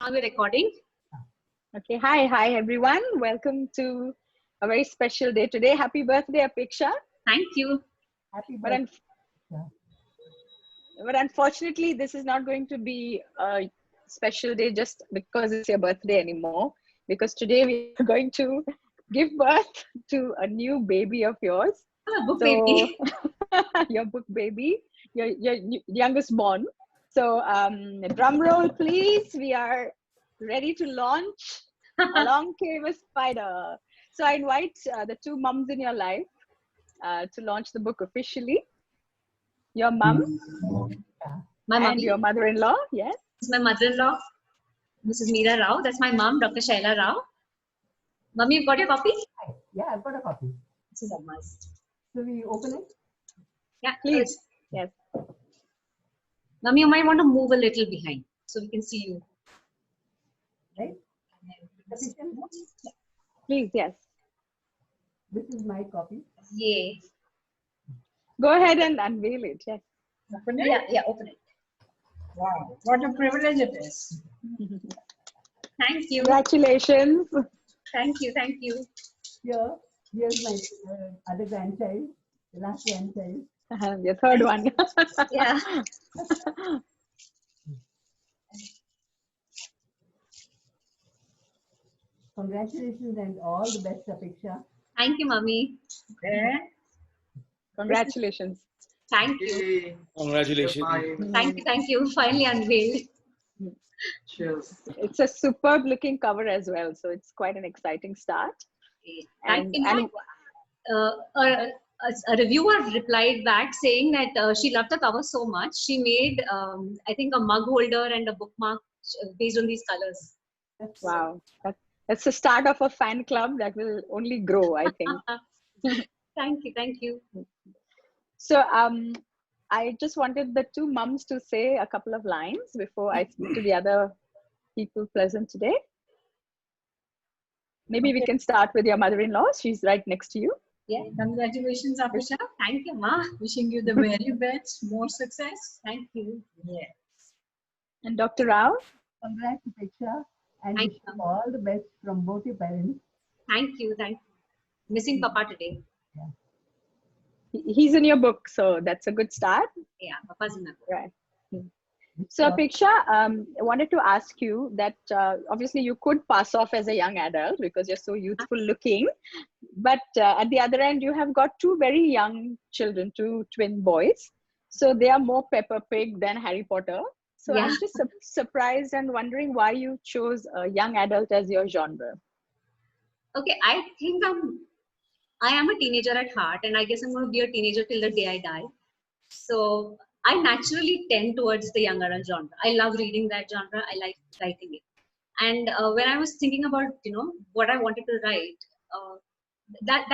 Are we recording? Okay, hi everyone. Welcome to a very special day today. Happy birthday, Apeksha. Thank you. Happy But, birthday. but unfortunately, this is not going to be a special day just because it's your birthday anymore. Because today we are going to give birth to a new baby of yours. Book baby. Your book baby, your youngest born. So drum roll, please. We are ready to launch. Along came a spider. So I invite the two mums in your life to launch the book officially. Your mum My and mummy. your mother-in-law, yes. This is my mother-in-law, Mrs. Meera Rao. That's my mom, Dr. Shaila Rao. Mummy, you've got your copy? Yeah, I've got a copy. This is a must. So we open it? Yeah, Please. Yes. Mummy, you might want to move a little behind so we can see you. Right? Sufficient? Please, yes. This is my copy. Yay. Go ahead and unveil it. Yes. Open it? Yeah, open it. Wow, what a privilege it is. Thank you. Congratulations. Thank you. Here's my other grandchild, the last grandchild. Your third one. Yeah. Congratulations and all the best, Apeksha. Thank you, Mummy. Okay. Congratulations. Thank you. Congratulations. Thank you. Finally unveiled. Cheers. It's a superb looking cover as well. So it's quite an exciting start. Thank you. A reviewer replied back saying that she loved the cover so much, she made, I think, a mug holder and a bookmark based on these colors. Wow. That's the start of a fan club that will only grow, I think. Thank you. So I just wanted the two mums to say a couple of lines before I speak to the other people present today. Maybe we can start with your mother-in-law. She's right next to you. Yeah, congratulations, Apeksha. Thank you, Ma. Wishing you the very best, more success. Thank you. Yes. And Dr. Rao. Congrats, Apeksha. And Thank wish you. you all the best from both your parents. Thank you. Missing Papa today. He's in your book, so that's a good start. Yeah, Papa's in my book. Right. So Apeksha, I wanted to ask you that obviously you could pass off as a young adult because you're so youthful looking, but at the other end, you have got two very young children, two twin boys. So they are more Peppa Pig than Harry Potter. So Yeah. I'm just surprised and wondering why you chose a young adult as your genre. Okay, I think I am a teenager at heart, and I guess I'm going to be a teenager till the day I die. So I naturally tend towards the young adult genre. I love reading that genre. I like writing it. And when I was thinking about what I wanted to write, that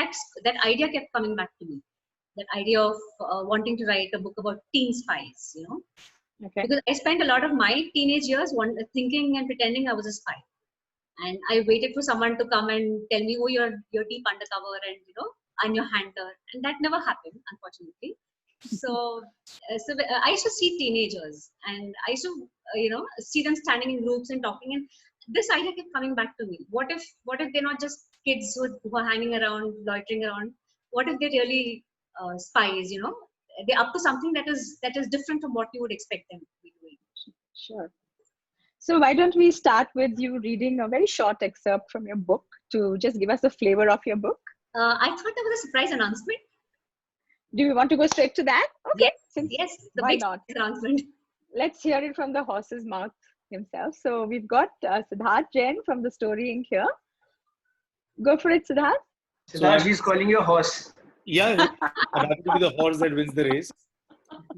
idea kept coming back to me. That idea of wanting to write a book about teen spies. Okay. Because I spent a lot of my teenage years thinking and pretending I was a spy. And I waited for someone to come and tell me, oh, you're deep undercover and, I'm your hunter. And that never happened, unfortunately. So I used to see teenagers and I used to, see them standing in groups and talking. And this idea kept coming back to me. What if they're not just kids who are hanging around, loitering around? What if they're really spies, They're up to something that is different from what you would expect them to be doing. Sure. So why don't we start with you reading a very short excerpt from your book to just give us a flavor of your book? I thought there was a surprise announcement. Do you want to go straight to that? Okay. Yes. The why big not? announcement. Let's hear it from the horse's mouth himself. So we've got Siddharth Jain from the Story Inc. here. Go for it, Siddharth. Siddharth is calling you a horse. Yeah, I'm happy to be the horse that wins the race.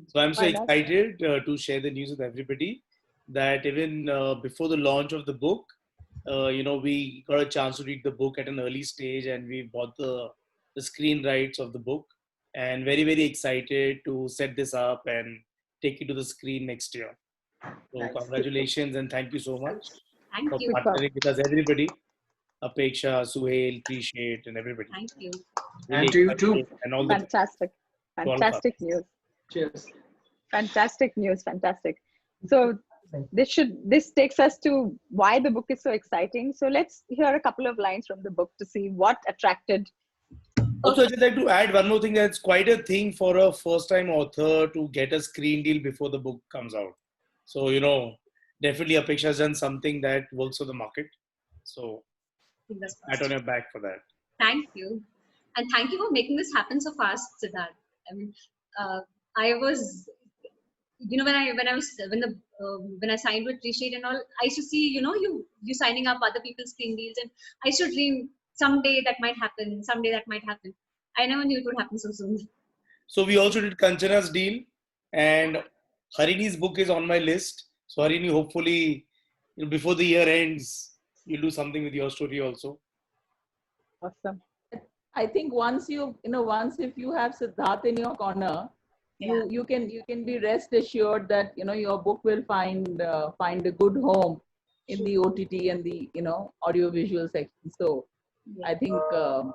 So I'm so Why not? excited to share the news with everybody that even before the launch of the book, we got a chance to read the book at an early stage and we bought the screen rights of the book and very, very excited to set this up and take it to the screen next year. So Nice. Congratulations and thank you so much Thank for you. partnering with us, everybody. Apeksha, Suhail, Appreciate, and everybody. Thank you. And to you too. And all the Fantastic. all Fantastic news. Cheers. Fantastic news. Fantastic. So This takes us to why the book is so exciting. So let's hear a couple of lines from the book to see what attracted. Also, I'd just like to add one more thing. That's quite a thing for a first-time author to get a screen deal before the book comes out. So, definitely Apeksha has done something that works for the market. So, Fingers pat crossed. on your back for that. Thank you. And thank you for making this happen so fast, Siddharth. I mean, I was, when I signed with Reshape and all, I used to see, you signing up other people's screen deals, and I used to dream someday that might happen, someday that might happen. I never knew it would happen so soon. So we also did Kanchana's deal, and Harini's book is on my list. So Harini, hopefully, before the year ends, you'll do something with your story also. Awesome. I think once if you have Siddharth in your corner, you can be rest assured that your book will find a good home in the OTT and the audio visual section. So I think a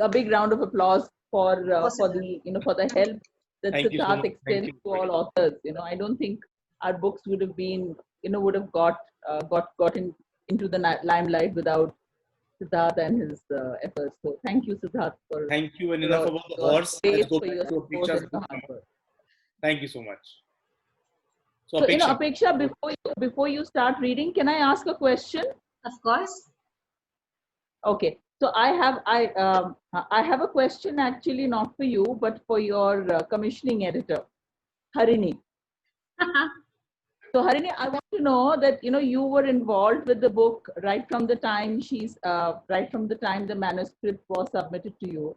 big round of applause for the help that Thank you so Siddharth much. extends Thank to you. all authors. I don't think our books would have been would have got into the limelight without Siddharth and his efforts. So thank you, Siddharth, for Thank you, and for enough your about the horse. Let's grace, go for back your to support Apeksha's and book your hard now. work. Thank you so much. So So, Apeksha, Apeksha, before you start reading, can I ask a question? Of course. Okay. So I have a question actually not for you, but for your commissioning editor, Harini. So Harini, I want to know that you were involved with the book right from the time the manuscript was submitted to you,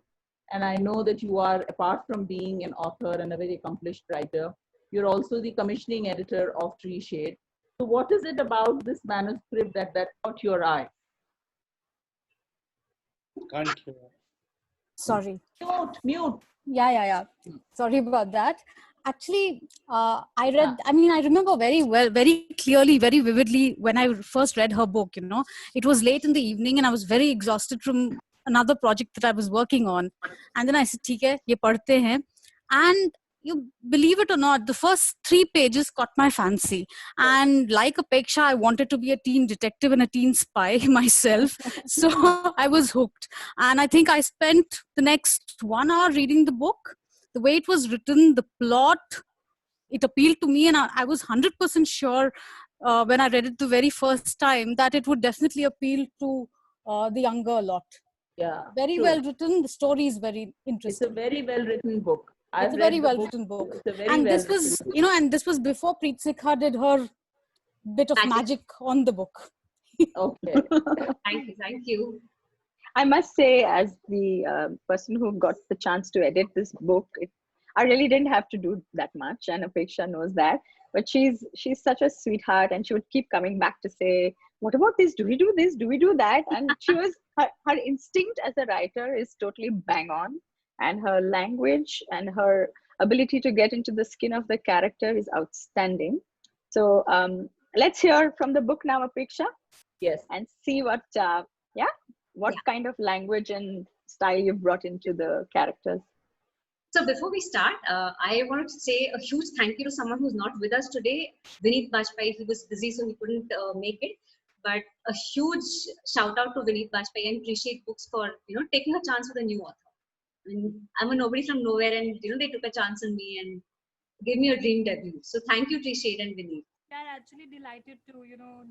and I know that you are, apart from being an author and a very accomplished writer, you're also the commissioning editor of Tree Shade. So what is it about this manuscript that caught your eye? can't hear. Sorry. Mute. Yeah. Sorry about that. Actually, I remember very well, very clearly, very vividly when I first read her book. It was late in the evening and I was very exhausted from another project that I was working on. And then I said, "ठीक है, ये पढ़ते हैं." And you believe it or not, the first 3 pages caught my fancy. And like Apeksha, I wanted to be a teen detective and a teen spy myself. So I was hooked. And I think I spent the next 1 hour reading the book. The way it was written, the plot, it appealed to me. And I was 100% sure when I read it the very first time that it would definitely appeal to the younger lot. Yeah. Very true. well written. The story is very It's interesting. a very well written book. It's a very well written book. It's a very And this well-written was, book. and this was before Preet Sikha did her bit of magic on the book. Okay. Thank you. I must say, as the person who got the chance to edit this book, I really didn't have to do that much, and Apeksha knows that. But she's such a sweetheart, and she would keep coming back to say, "What about this? Do we do this? Do we do that?" And her instinct as a writer is totally bang on, and her language and her ability to get into the skin of the character is outstanding. So let's hear from the book now, Apeksha. Yes. And see what kind of language and style you've brought into the characters. So before we start, I wanted to say a huge thank you to someone who's not with us today, Vineet Bajpai. He was busy, so he couldn't make it. But a huge shout out to Vineet Bajpai and Reshape Books for taking a chance with a new author. I mean, I'm a nobody from nowhere, and they took a chance on me and gave me a dream debut. So thank you, Reshape and Vineet. We are actually delighted to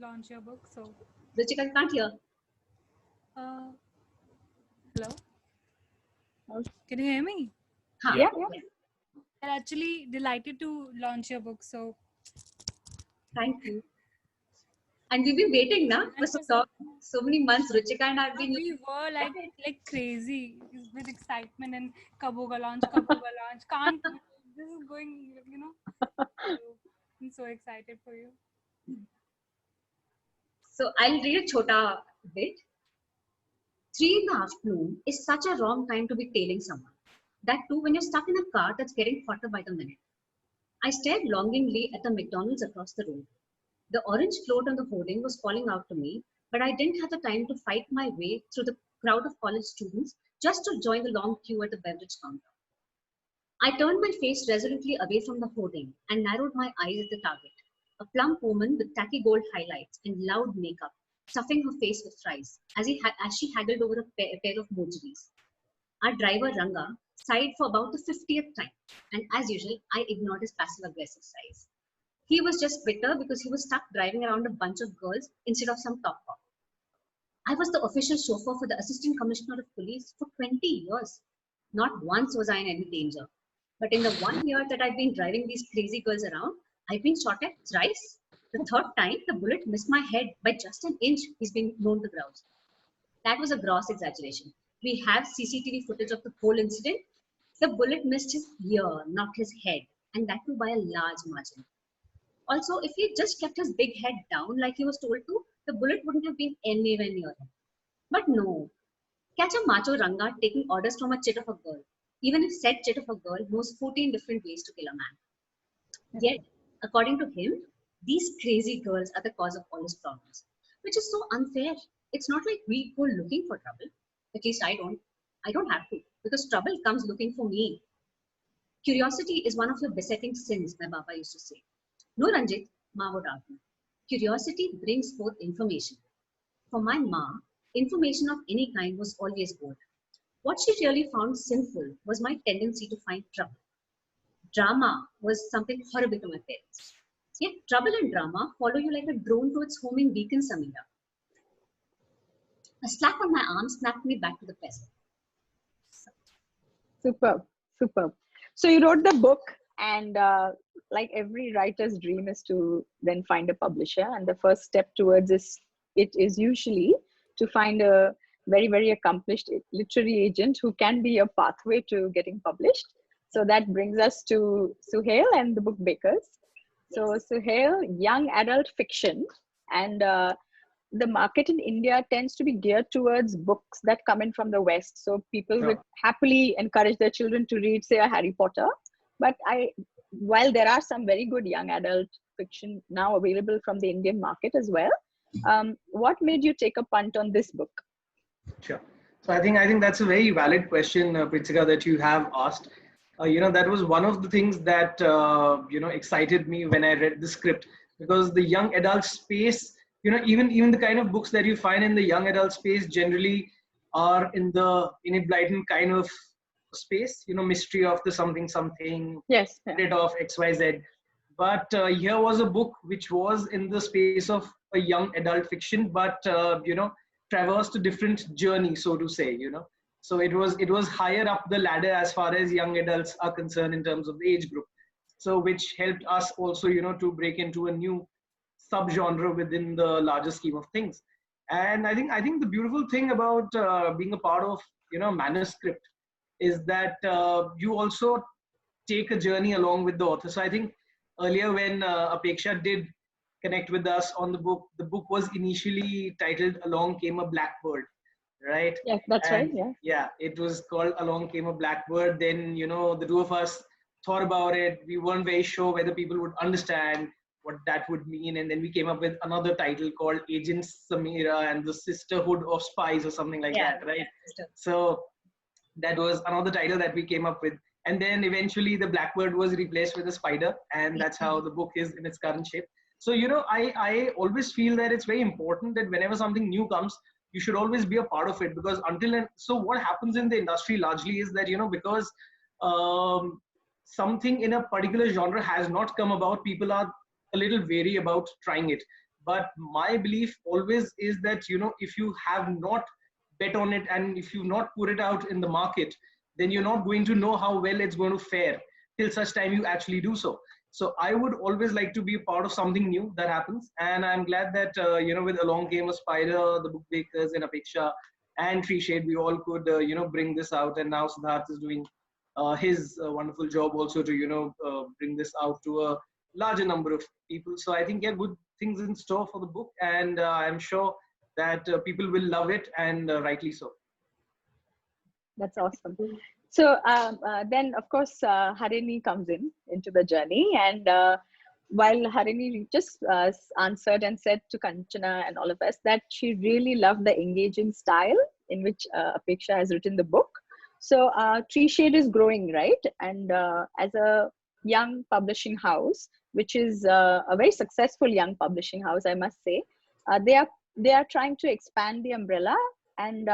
launch your book. So Ruchika, I can't hear. Hello. Can you hear me? Yeah. We're actually delighted to launch your book. So thank you. And we've been waiting now for so many months. Ruchika and I've been. We were like crazy with excitement and Kaboga launch. Can't. This is going. I'm so excited for you. So I'll read a chota bit. 3 in the afternoon is such a wrong time to be tailing someone. That too when you're stuck in a car that's getting hotter by the minute. I stared longingly at the McDonald's across the road. The orange float on the hoarding was calling out to me, but I didn't have the time to fight my way through the crowd of college students just to join the long queue at the beverage counter. I turned my face resolutely away from the hoarding and narrowed my eyes at the target. a plump woman with tacky gold highlights and loud makeup, stuffing her face with fries as she haggled over a pair of mojiris. Our driver Ranga sighed for about the 50th time, and as usual, I ignored his passive-aggressive sighs. He was just bitter because he was stuck driving around a bunch of girls instead of some top cop. I was the official chauffeur for the Assistant Commissioner of Police for 20 years. Not once was I in any danger. But in the 1 year that I've been driving these crazy girls around, I've been shot at thrice. The third time, the bullet missed my head by just an inch, he's been known to grouse. That was a gross exaggeration. We have CCTV footage of the whole incident. The bullet missed his ear, not his head, and that too by a large margin. Also, if he just kept his big head down like he was told to, the bullet wouldn't have been anywhere near him. But no. Catch a macho Ranga taking orders from a chit of a girl, even if said chit of a girl knows 14 different ways to kill a man. Yet, according to him, these crazy girls are the cause of all his problems, which is so unfair. It's not like we go looking for trouble. At least I don't. I don't have to, because trouble comes looking for me. Curiosity is one of your besetting sins, my Baba used to say. No, Ranjit, Ma would argue. Curiosity brings forth information. For my Ma, information of any kind was always gold. What she really found sinful was my tendency to find trouble. Drama was something horrible to my parents. Yet trouble and drama follow you like a drone to its home in Beacon, Samira. A slap on my arm snapped me back to the present. Superb, superb. So you wrote the book, and like every writer's dream is to then find a publisher, and the first step towards it is usually to find a very, very accomplished literary agent who can be a pathway to getting published. So that brings us to Suhail and the Book Bakers. So Suhail, young adult fiction, and the market in India tends to be geared towards books that come in from the West. So people would happily encourage their children to read, say, a Harry Potter. But while there are some very good young adult fiction now available from the Indian market as well, what made you take a punt on this book? Sure. So I think that's a very valid question, Pritzika, that you have asked. That was one of the things that excited me when I read the script, because the young adult space, even the kind of books that you find in the young adult space generally are in the Enid Blyton kind of space, mystery of the something, yes, bit of XYZ. But here was a book which was in the space of a young adult fiction, but traversed a different journey, so to say. So it was higher up the ladder as far as young adults are concerned in terms of the age group. So which helped us also, to break into a new subgenre within the larger scheme of things. And I think the beautiful thing about being a part of manuscript is that you also take a journey along with the author. So I think earlier when Apeksha did connect with us on the book was initially titled Along Came a Blackbird, right? Yes, that's right. Yeah. Yeah, it was called Along Came a Blackbird. Then the two of us thought about it. We weren't very sure whether people would understand what that would mean, and then we came up with another title called Agent Samira and the Sisterhood of Spies or something like that, right? Yeah. So that was another title that we came up with, and then eventually the blackbird was replaced with a spider, and that's how the book is in its current shape. So I always feel that it's very important that whenever something new comes, you should always be a part of it, because so what happens in the industry largely is that because something in a particular genre has not come about, people are a little wary about trying it. But my belief always is that if you have not bet on it and if you not put it out in the market, then you're not going to know how well it's going to fare till such time you actually do so. So I would always like to be a part of something new that happens, and I'm glad that with Along Came a Spider, the Book Bakers, and Apeksha and Tree Shade, we all could bring this out, and now Siddharth is doing his wonderful job also to bring this out to a larger number of people. So I think good things in store for the book, and I'm sure that people will love it, and rightly so. That's awesome. So then, of course, Harini comes into the journey, and while Harini just answered and said to Kanchana and all of us that she really loved the engaging style in which Apeksha has written the book. So Tree Shade is growing, right? And as a young publishing house, which is a very successful young publishing house, I must say. They are trying to expand the umbrella and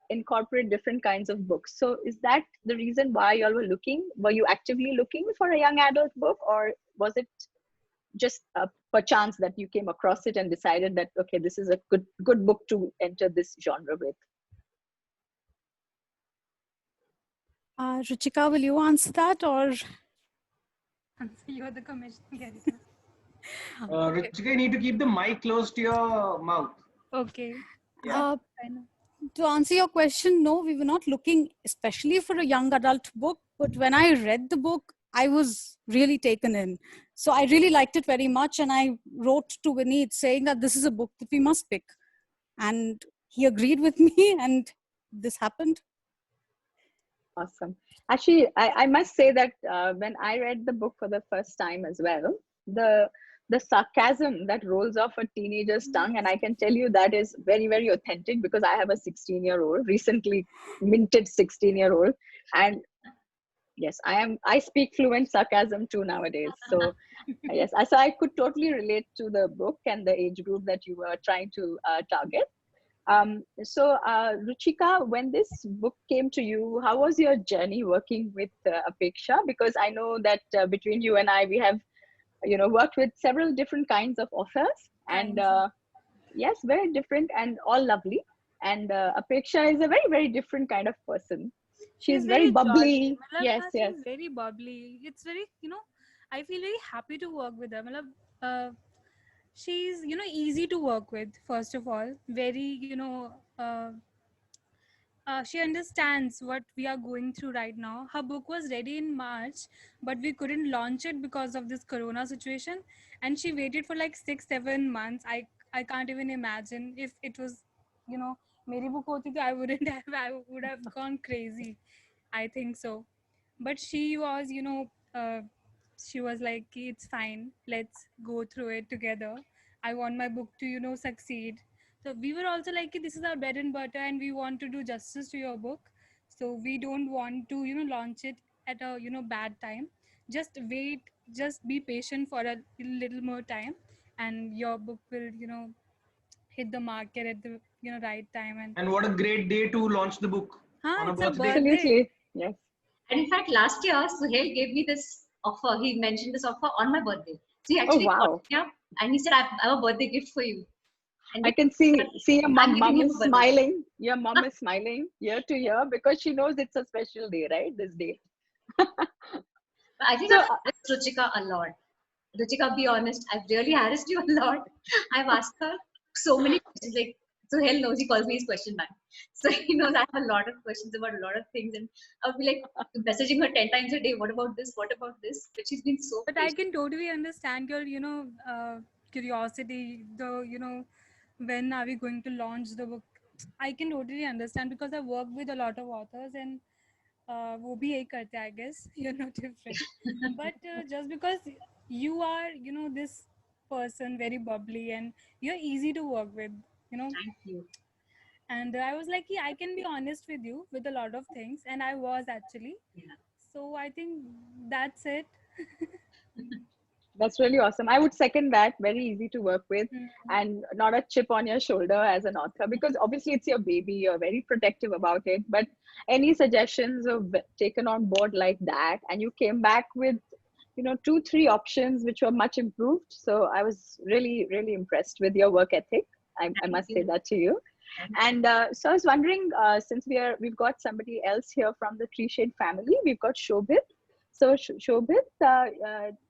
incorporate different kinds of books. So is that the reason why you all were looking? Were you actively looking for a young adult book, or was it just perchance that you came across it and decided that, okay, this is a good book to enter this genre with? Ruchika, will you answer that, or? You're the commissioning editor. Ruchika, you need to keep the mic close to your mouth. Okay. Yeah. I know. To answer your question, no, we were not looking especially for a young adult book. But when I read the book, I was really taken in. So I really liked it very much. And I wrote to Vineet saying that this is a book that we must pick. And he agreed with me, and this happened. Awesome. Actually, I must say that when I read the book for the first time as well, the sarcasm that rolls off a teenager's tongue, and I can tell you that is very, very authentic, because I have a 16-year-old, recently minted 16-year-old, and yes, I speak fluent sarcasm too nowadays. So yes, so I could totally relate to the book and the age group that you were trying to target. Ruchika, when this book came to you, how was your journey working with Apeksha? Because I know that between you and I, we have, worked with several different kinds of authors, and yes, very different and all lovely. And Apeksha is a very, very different kind of person. She's very bubbly. Jolly. Yes, yes. She's very bubbly. It's very, I feel very happy to work with her. She's, easy to work with, first of all. Very, she understands what we are going through right now. Her book was ready in March, but we couldn't launch it because of this corona situation. And she waited for like 6-7 months. I can't even imagine if it was, मेरी book होती तो I would have gone crazy. I think so. But she was, she was like, it's fine. Let's go through it together. I want my book to, succeed. So we were also like, this is our bread and butter and we want to do justice to your book. So we don't want to, launch it at a, bad time. Just wait, just be patient for a little more time and your book will, hit the market at the, right time. And what a great day to launch the book on a It's a birthday. Absolutely. Yes. And in fact, last year, Suhail gave me this offer. He mentioned this offer on my birthday. So he actually called me up and he said, I have a birthday gift for you. And I can see your mom giving is him a birthday. smiling. Your mom is smiling year to year because she knows it's a special day, right? This day. I think So, I've harassed Ruchika a lot. Ruchika, be honest, I've really harassed you a lot. I've asked her so many questions. Like, so hell knows he calls me his question man. So he knows I have a lot of questions about a lot of things, and I'll be like messaging her 10 times a day. What about this? What about this? But she's been so. But I can totally understand your, curiosity. When are we going to launch the book? I can totally understand because I work with a lot of authors and वो भी यही करते हैं, I guess. You're not different. But just because you are, this person very bubbly and you're easy to work with, Thank you. And I was like, yeah, I can be honest with you with a lot of things, and I was actually. Yeah. So I think that's it. that's really awesome. I would second that. Very easy to work with and not a chip on your shoulder as an author, because obviously it's your baby. You're very protective about it. But any suggestions of taken on board like that, and you came back with, 2-3 options which were much improved. So I was really, really impressed with your work ethic. I must say that to you. And so I was wondering, since we've got somebody else here from the Tree Shade family, we've got Shobhit. So Shobhit,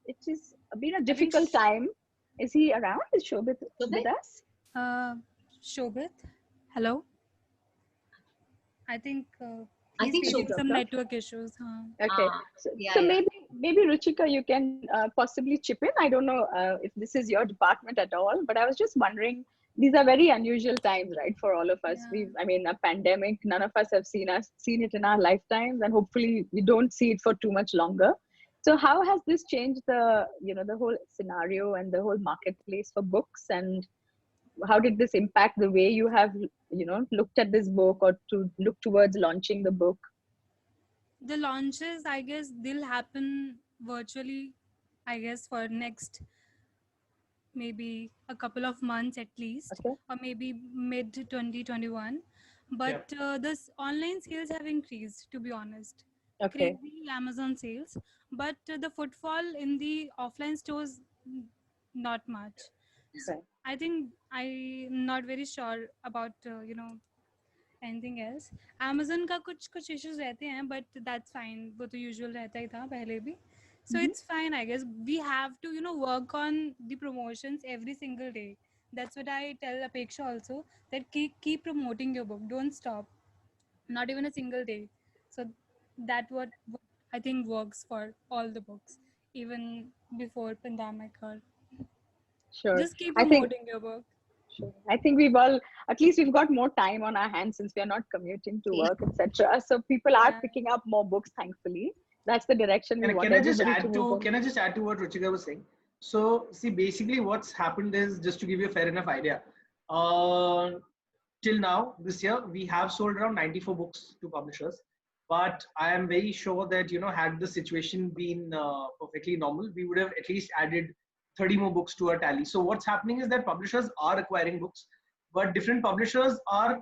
it has been a difficult time. Is he around? Is Shobhit with us? Shobhit, hello. I think I think he's facing some Shobhit. network issues. Okay. So maybe Ruchika, you can possibly chip in. I don't know if this is your department at all, but I was just wondering, these are very unusual times, right, for all of us. Yeah. A pandemic, none of us have seen it in our lifetimes, and hopefully we don't see it for too much longer. So how has this changed the whole scenario and the whole marketplace for books, and how did this impact the way you have looked at this book or to look towards launching the book? The launches, I guess, they'll happen virtually I guess, for next maybe a couple of months at least, Okay. or maybe mid 2021. But this online sales have increased, to be honest. Okay. Crazy Amazon sales, but the footfall in the offline stores, not much. So Right. I think I'm not very sure about anything else. Amazon का कुछ issues रहते हैं, but that's fine. वो तो usual रहता ही था पहले भी. So it's fine, I guess. We have to work on the promotions every single day. That's what I tell Apeksha also, that keep promoting your book. Don't stop. Not even a single day. So that what I think works for all the books, even before pandemic. Or Sure. just keep I think promoting your book. Sure. I think we've all, at least we've got more time on our hands since we are not commuting to work, etc. So people are Yeah. picking up more books, thankfully. That's the direction we want Can I just everybody to add move to in. can I just add to what Ruchika was saying? So see, basically what's happened is, just to give you a fair enough idea. Uh, till now, this year, we have sold around 94 books to publishers. But I am very sure that, had the situation been perfectly normal, we would have at least added 30 more books to our tally. So what's happening is that publishers are acquiring books, but different publishers are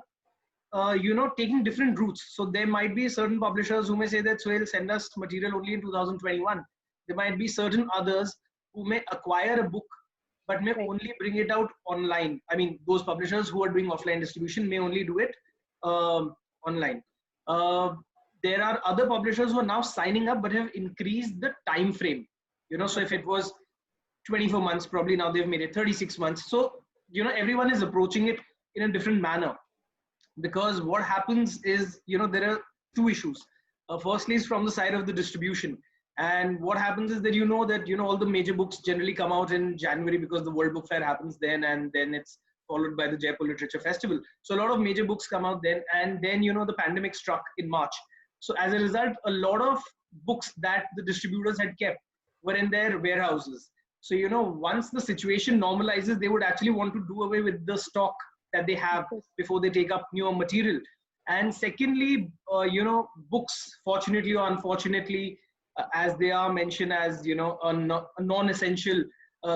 taking different routes. So there might be certain publishers who may say that, so send us material only in 2021. There might be certain others who may acquire a book but may Right. only bring it out online. I mean, those publishers who are doing offline distribution may only do it online. There are other publishers who are now signing up but have increased the time frame. So if it was 24 months, probably now they've made it 36 months. So, everyone is approaching it in a different manner, because what happens is, there are two issues. Firstly is from the side of the distribution. And what happens is that, all the major books generally come out in January, because the World Book Fair happens then, and then it's followed by the Jaipur Literature Festival. So a lot of major books come out then, and then, the pandemic struck in March. So as a result, a lot of books that the distributors had kept were in their warehouses. So, once the situation normalizes, they would actually want to do away with the stock that they have before they take up newer material. And secondly, books, fortunately or unfortunately, as they are mentioned as, a non-essential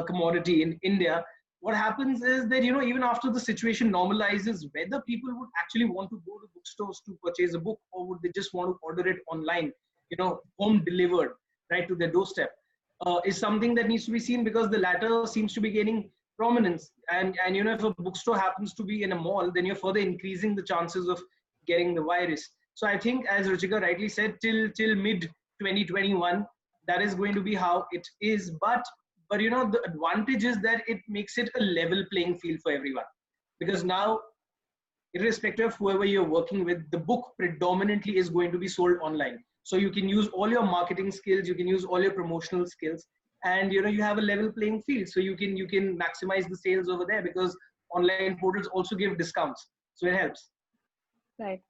commodity in India, what happens is that, even after the situation normalizes, whether people would actually want to go to bookstores to purchase a book, or would they just want to order it online, home delivered right to their doorstep, is something that needs to be seen, because the latter seems to be gaining prominence. And if a bookstore happens to be in a mall, then you're further increasing the chances of getting the virus. So I think, as Ruchika rightly said, till mid 2021, that is going to be how it is. But the advantage is that it makes it a level playing field for everyone, because now, irrespective of whoever you're working with, the book predominantly is going to be sold online. So you can use all your marketing skills, you can use all your promotional skills, and you have a level playing field. So you can maximize the sales over there, because online portals also give discounts, so it helps. Right.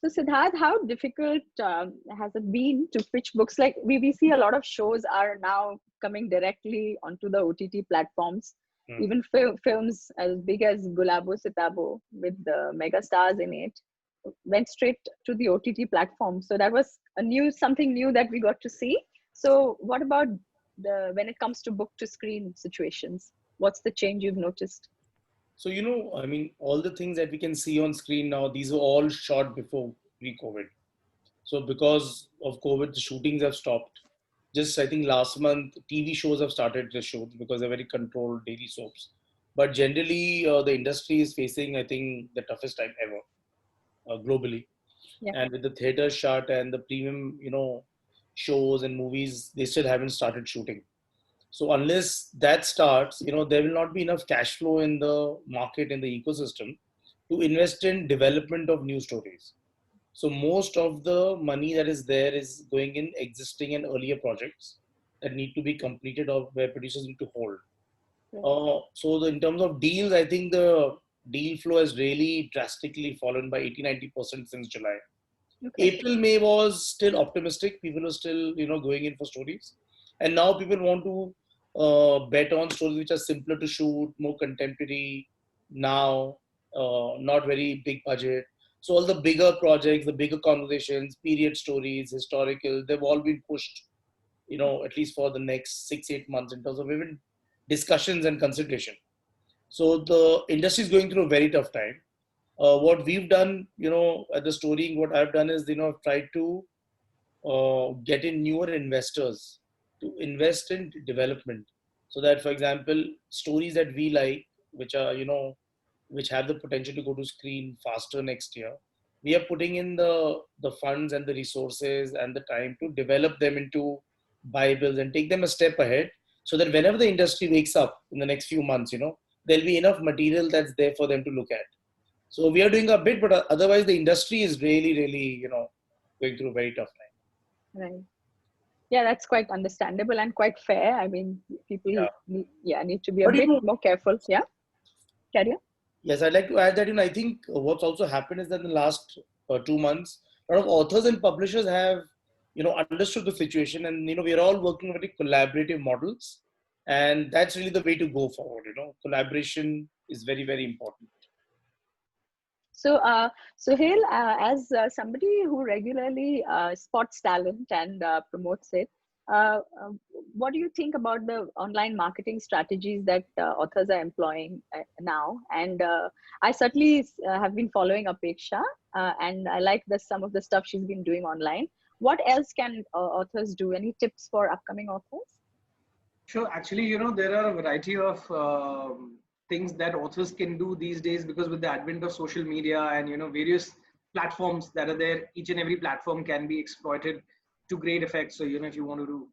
So Siddharth, how difficult has it been to pitch books? Like we see a lot of shows are now coming directly onto the OTT platforms. Even films as big as Gulabo Sitabo with the mega stars in it went straight to the OTT platform. So that was something new that we got to see. So what about when it comes to book to screen situations? What's the change you've noticed? So, I mean, all the things that we can see on screen now, these were all shot before pre-COVID. So because of COVID, the shootings have stopped. Just, I think last month, TV shows have started to shoot because they're very controlled daily soaps. But generally, the industry is facing, I think, the toughest time ever globally. Yeah. And with the theater shut and the premium, shows and movies, they still haven't started shooting. So unless that starts, there will not be enough cash flow in the market, in the ecosystem, to invest in development of new stories. So most of the money that is there is going in existing and earlier projects that need to be completed, or where producers need to hold. So in terms of deals, I think the deal flow has really drastically fallen by 80-90% since July. Okay. April, May was still optimistic. People were still, going in for stories. And now people want to bet on stories which are simpler to shoot, more contemporary now, not very big budget. So all the bigger projects, the bigger conversations, period stories, historical, they've all been pushed at least for the next 6-8 months in terms of even discussions and consideration. So the industry is going through a very tough time. What we've done, at the Storying, what I've done is, I've tried to get in newer investors to invest in development. So that, for example, stories that we like, which are, which have the potential to go to screen faster next year, we are putting in the funds and the resources and the time to develop them into Bibles and take them a step ahead, so that whenever the industry wakes up in the next few months, there'll be enough material that's there for them to look at. So we are doing a bit, but otherwise the industry is really, really, going through a very tough time. Right. Yeah, that's quite understandable and quite fair. I mean, people need to be a bit more careful. Yeah, carry on. Yes, I'd like to add that, I think what's also happened is that in the last 2 months, a lot of authors and publishers have, understood the situation, and, we are all working on very collaborative models, and that's really the way to go forward. Collaboration is very, very important. So, Suhail, as somebody who regularly spots talent and promotes it, what do you think about the online marketing strategies that authors are employing now? And I certainly have been following Apeksha, and I like some of the stuff she's been doing online. What else can authors do? Any tips for upcoming authors? Sure. Actually, there are a variety of things that authors can do these days, because with the advent of social media and, various platforms that are there, each and every platform can be exploited to great effect. So, if you want to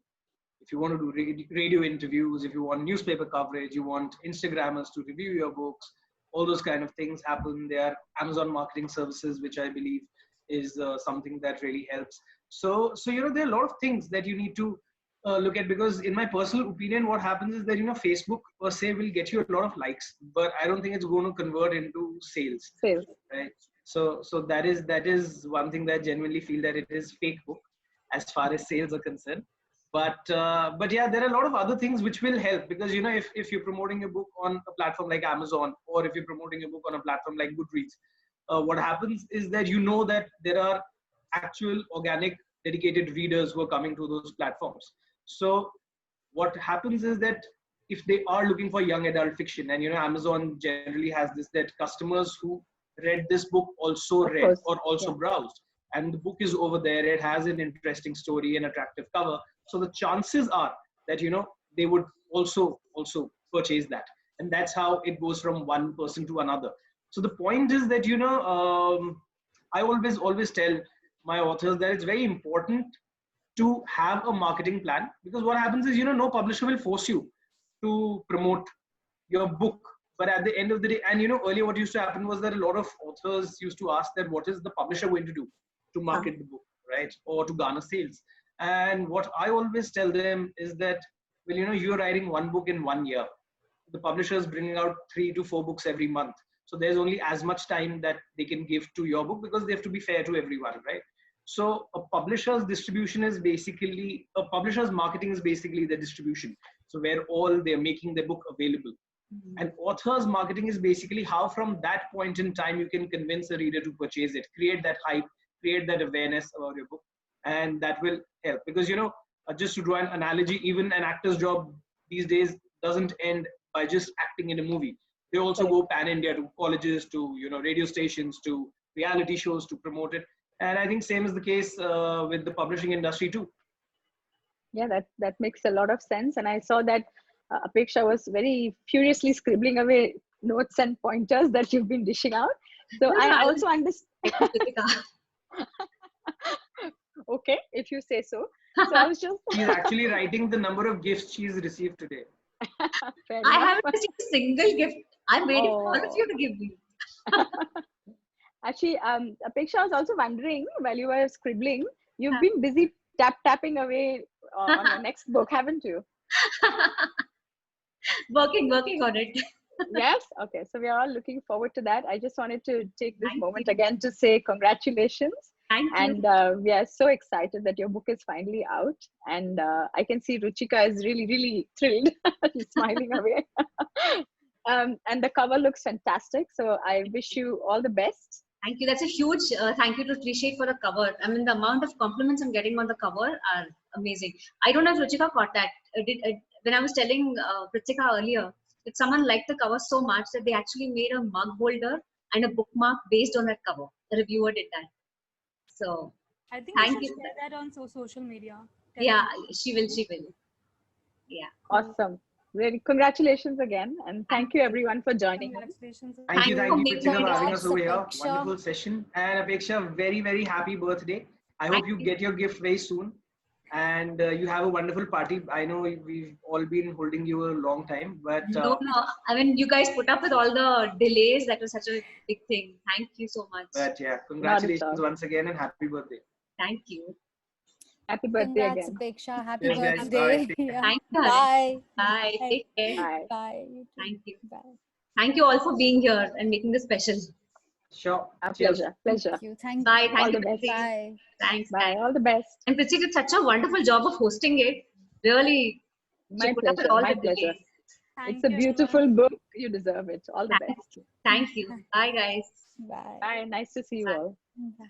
do radio interviews, if you want newspaper coverage, you want Instagrammers to review your books, all those kind of things happen. There are Amazon marketing services, which I believe is something that really helps. So there are a lot of things that you need to look at, because in my personal opinion, what happens is that, Facebook per se will get you a lot of likes, but I don't think it's going to convert into sales. Right? So that is one thing that I genuinely feel that it is fake book as far as sales are concerned. But yeah, there are a lot of other things which will help, because, if you're promoting a book on a platform like Amazon, or if you're promoting a book on a platform like Goodreads, what happens is that that there are actual organic dedicated readers who are coming to those platforms. So what happens is that if they are looking for young adult fiction, and, Amazon generally has this, that customers who read this book also read or also browsed, and the book is over there, it has an interesting story, an attractive cover. So the chances are that, they would also purchase that. And that's how it goes from one person to another. So the point is that, I always tell my authors that it's very important to have a marketing plan, because what happens is, no publisher will force you to promote your book. But at the end of the day, and, earlier what used to happen was that a lot of authors used to ask that what is the publisher going to do to market the book, right? Or to garner sales. And what I always tell them is that, well, you're writing one book in 1 year. The publisher is bringing out 3 to 4 books every month. So there's only as much time that they can give to your book, because they have to be fair to everyone, right? So a publisher's distribution is basically, a publisher's marketing is basically the distribution. So where all they're making their book available. And author's marketing is basically how from that point in time you can convince a reader to purchase it, create that hype, create that awareness about your book. And that will help, because, just to draw an analogy, even an actor's job these days doesn't end by just acting in a movie. They also go pan-India to colleges, to, radio stations, to reality shows to promote it. And I think same is the case with the publishing industry too. Yeah, that makes a lot of sense. And I saw that Apeksha was very furiously scribbling away notes and pointers that you've been dishing out. So I also understand. Okay, if you say so. So I was just. She's actually writing the number of gifts she's received today. I haven't received a single gift. I'm waiting for all of you to give me. Actually, Apeksha, I was also wondering, while you were scribbling, you've been busy tapping away on your next book, haven't you? working on it. Yes. Okay. So we are all looking forward to that. I just wanted to take this moment again to say congratulations. Thank you. And we are so excited that your book is finally out. And I can see Ruchika is really, really thrilled. She's smiling away. And the cover looks fantastic. So I wish you all the best. Thank you. That's a huge thank you to Trishay for the cover. I mean, the amount of compliments I'm getting on the cover are amazing. I don't know if Ruchika caught that. When I was telling Pritika earlier, that someone liked the cover so much that they actually made a mug holder and a bookmark based on that cover. The reviewer did that. So I think you thank should you. share that on social media. Tell Yeah, them. she will. She will. Yeah. Awesome. Really, congratulations again, and thank you everyone for joining us. Congratulations. Thank you, Thank you Pritika, for for having Congrats, us over here. Apeksha. Wonderful session. And Apeksha, very, very happy birthday. I hope you get your gift very soon. And you have a wonderful party. I know we've all been holding you a long time, but No, I mean, you guys put up with all the delays. That was such a big thing. Thank you so much. yeah, Not at congratulations all. once again and happy birthday. Thank you. Happy birthday Congrats, again. Apeksha. Happy Yes, guys. birthday. Bye. Take care. Yeah. Thank you. Bye. Bye. Bye. Take care. Bye. Bye. You too. Thank you. Bye. Thank you all for being here and making this special. Sure. Our Cheers. pleasure. Pleasure. Thank you. Thank Bye. you. Thank All you. the best. Prithvi. Bye. Thanks. Bye. Thanks. All the best. And Prithvi did such a wonderful job of hosting it. Really, she My put up with pleasure. all My the pleasure. delays. Thank It's a you, beautiful everyone. book. You deserve it. All the Thank best. you. Thank you. Bye, guys. Bye. Bye. Nice to see you all. Bye.